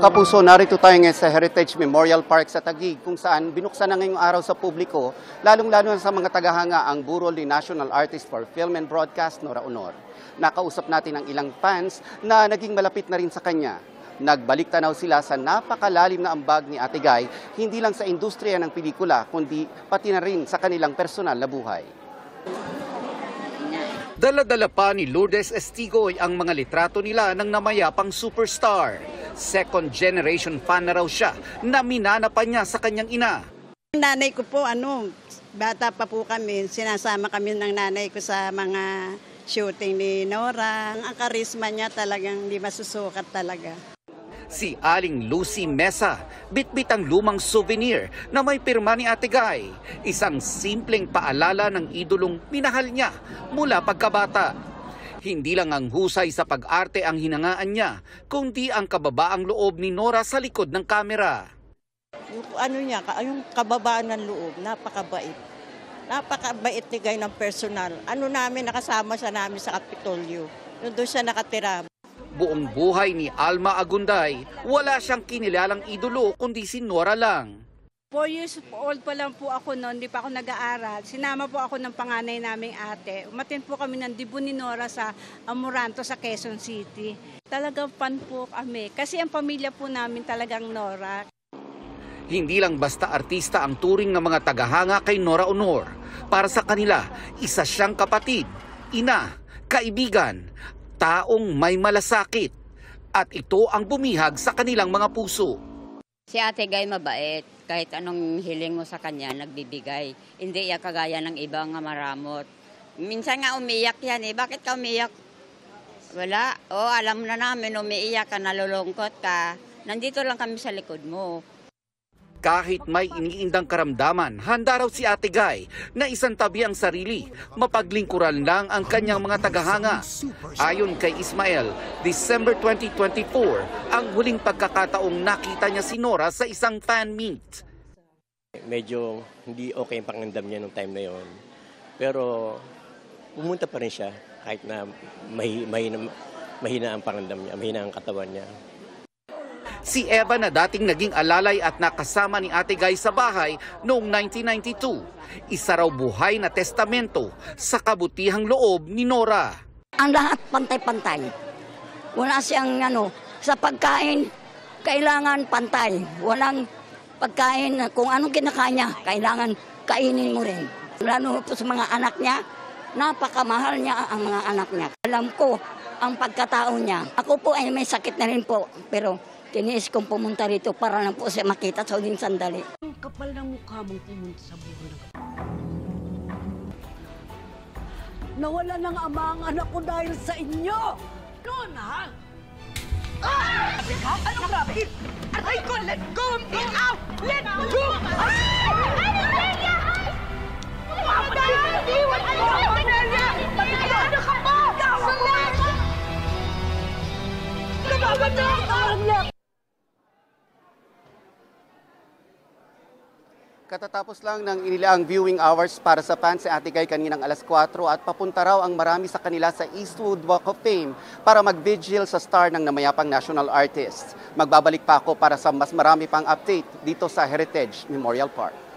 Mga kapuso, narito tayo ngayon sa Heritage Memorial Park sa Taguig kung saan binuksan na ngayong araw sa publiko, lalong-lalo na sa mga tagahanga ang burol ni National Artist for Film and Broadcast, Nora Aunor. Nakausap natin ang ilang fans na naging malapit na rin sa kanya. Nagbalik tanaw sila sa napakalalim na ambag ni Ate Guy, hindi lang sa industriya ng pelikula, kundi pati na rin sa kanilang personal na buhay. Dala-dala pa ni Lourdes Estigoy ang mga litrato nila ng namayapang superstar. Second generation fan na raw siya na minana pa niya sa kanyang ina. Nanay ko po, bata pa po kami, sinasama kami ng nanay ko sa mga shooting ni Nora. Ang karisma niya talagang di masusukat talaga. Si Aling Lucy Mesa, bitbit ang lumang souvenir na may pirma ni Ate Guy. Isang simpleng paalala ng idolong minahal niya mula pagkabata. Hindi lang ang husay sa pag-arte ang hinangaan niya, kundi ang kababaang loob ni Nora sa likod ng kamera. Yung kababaan ng loob, napakabait. Napakabait ni Guy ng personal. Nakasama siya namin sa Kapitolyo. Doon siya nakatira. Buong buhay ni Alma Agunday, wala siyang kinilalang idolo kundi si Nora lang. 4 years old pa lang po ako noon, hindi pa ako nag-aaral. Sinama po ako ng panganay naming ate. Umatin po kami ng debut ni Nora sa Amoranto sa Quezon City. Talagang fan po kami kasi ang pamilya po namin talagang Nora. Hindi lang basta artista ang turing ng mga tagahanga kay Nora Aunor. Para sa kanila, isa siyang kapatid, ina, kaibigan, taong may malasakit. At ito ang bumihag sa kanilang mga puso. Si Ate Guy mabait. Kahit anong hiling mo sa kanya, nagbibigay. Hindi yan kagaya ng ibang maramot. Minsan nga umiyak yan eh. Bakit ka umiyak? Wala. Alam na namin umiiyak ka, nalulungkot ka. Nandito lang kami sa likod mo. Kahit may iniindang karamdaman, handa raw si Ate Guy na isang tabi ang sarili, mapaglingkuran lang ang kanyang mga tagahanga. Ayon kay Ismael, December 2024, ang huling pagkakataong nakita niya si Nora sa isang fan meet. Medyo hindi okay ang pakiramdam niya nung time na yon. Pero pumunta pa rin siya kahit na mahina ang pakiramdam niya, mahina ang katawan niya. Si Eva na dating naging alalay at nakasama ni Ate Guy sa bahay noong 1992. Isa raw buhay na testamento sa kabutihang loob ni Nora. Ang lahat pantay-pantay. Wala siyang sa pagkain, kailangan pantay. Walang pagkain, kung anong kinakanya, kailangan kainin mo rin. Lalo po sa mga anak niya, napakamahal niya ang mga anak niya. Alam ko ang pagkatao niya. Ako po ay may sakit na rin po, pero tiniis kong pumunta rito para lang po siya makita sa huling sandali. Ang kapal ng mukha mong pumunta sa buhay. Nawala ng ama ang anak ko dahil sa inyo! Doon, ha? Ah! Anong grabe? Aray ko, let go! Get out! Let go! Ay! Cornelia! Mama, dahil! Iwan ka! Cornelia! Ano ka ba? Sandali! Lumabas na ako! Katatapos lang ng inilaang viewing hours para sa fans si Ate Guy kaninang alas 4 at papunta raw ang marami sa kanila sa Eastwood Walk of Fame para mag-vigil sa star ng namayapang national artist. Magbabalik pa ako para sa mas marami pang update dito sa Heritage Memorial Park.